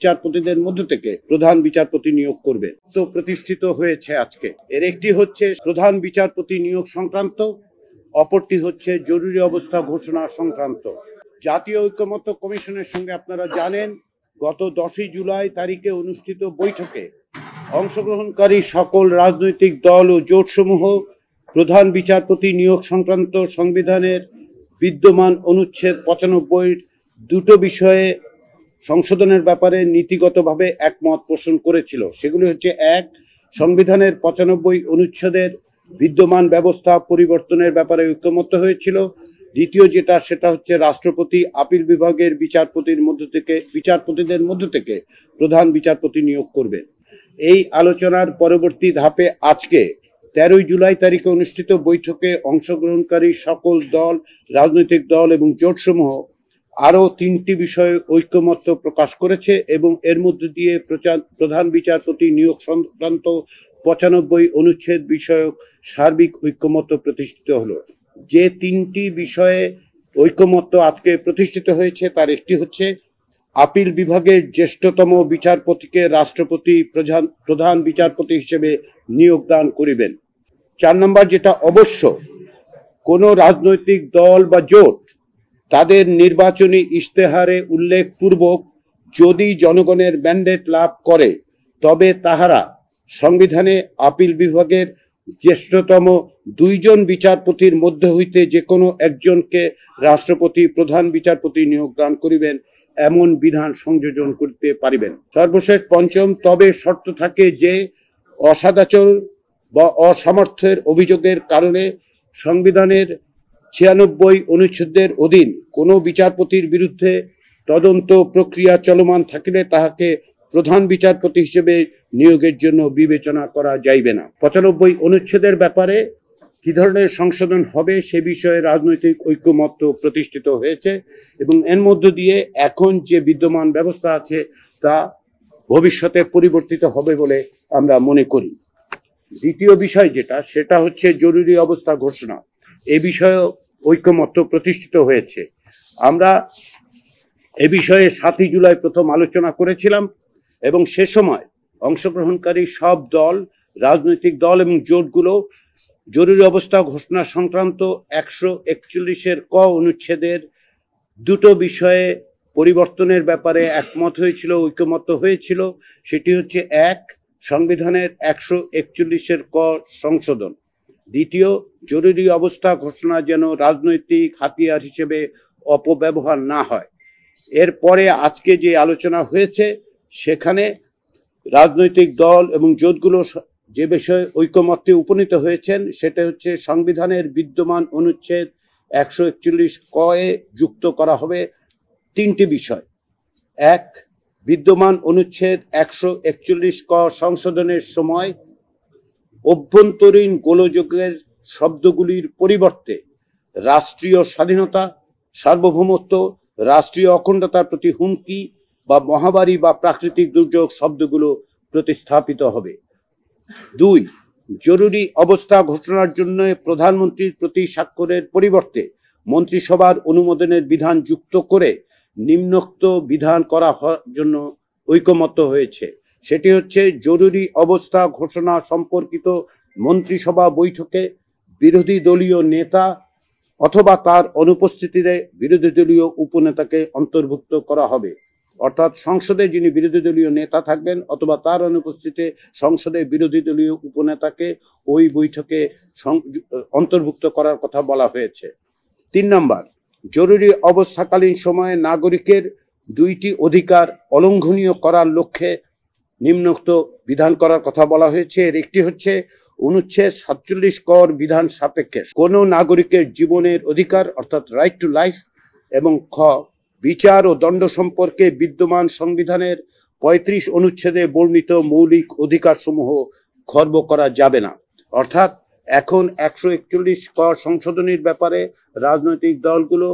বিচারপতিদের মধ্য থেকে প্রধান বিচারপতি নিয়োগ করবে। তো প্রতিষ্ঠিত হয়েছে আজকে। এর একটি হচ্ছে প্রধান বিচারপতি নিয়োগ সংক্রান্ত, অপরটি হচ্ছে জরুরি অবস্থা ঘোষণা সংক্রান্ত। জাতীয় ঐকমত্য কমিশনের সঙ্গে আপনারা জানেন গত 10 জুলাই তারিখে অনুষ্ঠিত বৈঠকে অংশগ্রহণকারী সকল রাজনৈতিক দল ও জোটসমূহ প্রধান বিচারপতি নিয়োগ সংক্রান্ত সংবিধানের বিদ্যমান অনুচ্ছেদ 95 দুটো বিষয়ে সংশোধনের ব্যাপারে নীতিগতভাবে একমত পোষণ করেছিল। সেগুলি হচ্ছে: 1, সংবিধানের 95 অনুচ্ছেদের বিদ্যমান ব্যবস্থা পরিবর্তনের ব্যাপারে ঐকমত্য হয়েছিল। দ্বিতীয় সেটা হচ্ছে রাষ্ট্রপতি আপিল বিভাগের বিচারপতিদের মধ্য থেকে প্রধান বিচারপতি নিয়োগ করবেন। এই আলোচনার পরবর্তী ধাপে আজকে 13 জুলাই তারিখে অনুষ্ঠিত বৈঠকে অংশগ্রহণকারী সকল দল, রাজনৈতিক দল এবং জোটসমূহ আরও 3টি বিষয়ে ঐকমত্য প্রকাশ করেছে এবং এর মধ্য দিয়ে প্রধান বিচারপতি নিয়োগ সংক্রান্ত 95 অনুচ্ছেদ বিষয়ক সার্বিক ঐকমত্য প্রতিষ্ঠিত হলো। যে 3টি বিষয়ে ঐকমত্য আজকে প্রতিষ্ঠিত হয়েছে তার একটি হচ্ছে আপিল বিভাগের জ্যেষ্ঠতম বিচারপতিকে রাষ্ট্রপতি প্রধান বিচারপতি হিসেবে নিয়োগ দান করিবেন। 4 নম্বর, যেটা অবশ্য কোনো রাজনৈতিক দল বা জোট তাদের নির্বাচনী ইশতেহারে উল্লেখপূর্বক যদি জনগণের ম্যান্ডেট লাভ করে তবে তাহারা সংবিধানে আপিল বিভাগের জ্যেষ্ঠতম 2 জন বিচারপতির মধ্যে হইতে যে কোনো একজনকে রাষ্ট্রপতি প্রধান বিচারপতি নিয়োগ দান করিবেন এমন বিধান সংযোজন করতে পারিবেন। সর্বশেষ 5ম, তবে শর্ত থাকে যে অসদাচর বা অসামর্থ্যের অভিযোগের কারণে সংবিধানের 96 অনুচ্ছেদের অধীন কোনো বিচারপতির বিরুদ্ধে তদন্ত প্রক্রিয়া চলমান থাকিলে তাহাকে প্রধান বিচারপতি হিসেবে নিয়োগের জন্য বিবেচনা করা যাইবে না। 95 অনুচ্ছেদের ব্যাপারে কি ধরনের সংশোধন হবে সে বিষয়ে রাজনৈতিক ঐকমত্য প্রতিষ্ঠিত হয়েছে এবং এর মধ্য দিয়ে এখন যে বিদ্যমান ব্যবস্থা আছে তা ভবিষ্যতে পরিবর্তিত হবে বলে আমরা মনে করি। দ্বিতীয় বিষয় সেটা হচ্ছে জরুরি অবস্থা ঘোষণা। এ বিষয়ে ঐকমত্য প্রতিষ্ঠিত হয়েছে। আমরা এ বিষয়ে 7 জুলাই প্রথম আলোচনা করেছিলাম এবং সে সময় অংশগ্রহণকারী সব দল, রাজনৈতিক দল এবং জোটগুলো জরুরি অবস্থা ঘোষণা সংক্রান্ত 141 ক অনুচ্ছেদের দুটো বিষয়ে পরিবর্তনের ব্যাপারে একমত হয়েছিল, ঐকমত্য হয়েছিল। সেটি হচ্ছে: 1, সংবিধানের 141 ক সংশোধন। দ্বিতীয়, জরুরি অবস্থা ঘোষণা যেন রাজনৈতিক হাতিয়ার হিসেবে অপব্যবহার না হয়। এরপরে আজকে যে আলোচনা হয়েছে সেখানে রাজনৈতিক দল এবং জোটগুলো যে বিষয়ে ঐকমত্যে উপনীত হয়েছেন সেটা হচ্ছে সংবিধানের বিদ্যমান অনুচ্ছেদ 141 ক এ যুক্ত করা হবে 3টি বিষয়। 1, বিদ্যমান অনুচ্ছেদ 141 ক সংশোধনের সময় অভ্যন্তরীণ গোলযোগের শব্দগুলির পরিবর্তে রাষ্ট্রীয় স্বাধীনতা, সার্বভৌমত্ব, রাষ্ট্রীয় অখণ্ডতার প্রতি হুমকি বা মহামারী বা প্রাকৃতিক দুর্যোগ শব্দগুলো প্রতিস্থাপিত হবে। 2, জরুরি অবস্থা ঘোষণার জন্য প্রধানমন্ত্রীর প্রতি স্বাক্ষরের পরিবর্তে মন্ত্রিসভার অনুমোদনের বিধান যুক্ত করে নিম্নোক্ত বিধান করা জন্য ঐকমত্য হয়েছে। সেটি হচ্ছে: জরুরি অবস্থা ঘোষণা সম্পর্কিত মন্ত্রিসভা বৈঠকে বিরোধী দলীয় নেতা অথবা তার অনুপস্থিতিতে বিরোধী দলীয় উপনেতাকে অন্তর্ভুক্ত করা হবে। অর্থাৎ সংসদে যিনি বিরোধী দলীয় নেতা থাকবেন অথবা তার অনুপস্থিতিতে সংসদে বিরোধী দলীয় উপনেতাকে ওই বৈঠকে অন্তর্ভুক্ত করার কথা বলা হয়েছে। 3 নম্বর, জরুরি অবস্থাকালীন সময়ে নাগরিকের 2টি অধিকার অলঙ্ঘনীয় করার লক্ষ্যে নিম্নোক্ত বিধান করার কথা বলা হয়েছে। এর একটি হচ্ছে অনুচ্ছেদ 47 ক বিধান সাপেক্ষে কোনো নাগরিকের জীবনের অধিকার অর্থাৎ রাইট টু লাইফ এবং খ, বিচার ও দণ্ড সম্পর্কে বিদ্যমান সংবিধানের 35 অনুচ্ছেদে বর্ণিত মৌলিক অধিকার সমূহ খর্ব করা যাবে না। অর্থাৎ এখন 141 ক সংশোধনীর ব্যাপারে রাজনৈতিক দলগুলো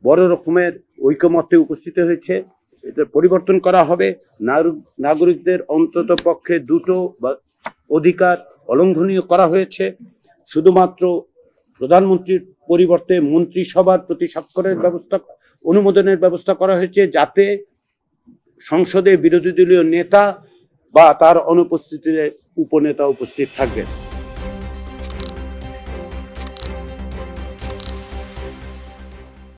বড় রকমের ঐকমত্যে উপস্থিত হয়েছে। এটা পরিবর্তন করা হবে। নাগরিকদের অন্তত পক্ষে 2টো অধিকার অলঙ্ঘনীয় করা হয়েছে। শুধুমাত্র প্রধানমন্ত্রীর পরিবর্তে মন্ত্রিসভার প্রতি স্বাক্ষরের ব্যবস্থা, অনুমোদনের ব্যবস্থা করা হয়েছে যাতে সংসদে বিরোধী দলীয় নেতা বা তার অনুপস্থিতিতে উপনেতা উপস্থিত থাকবেন।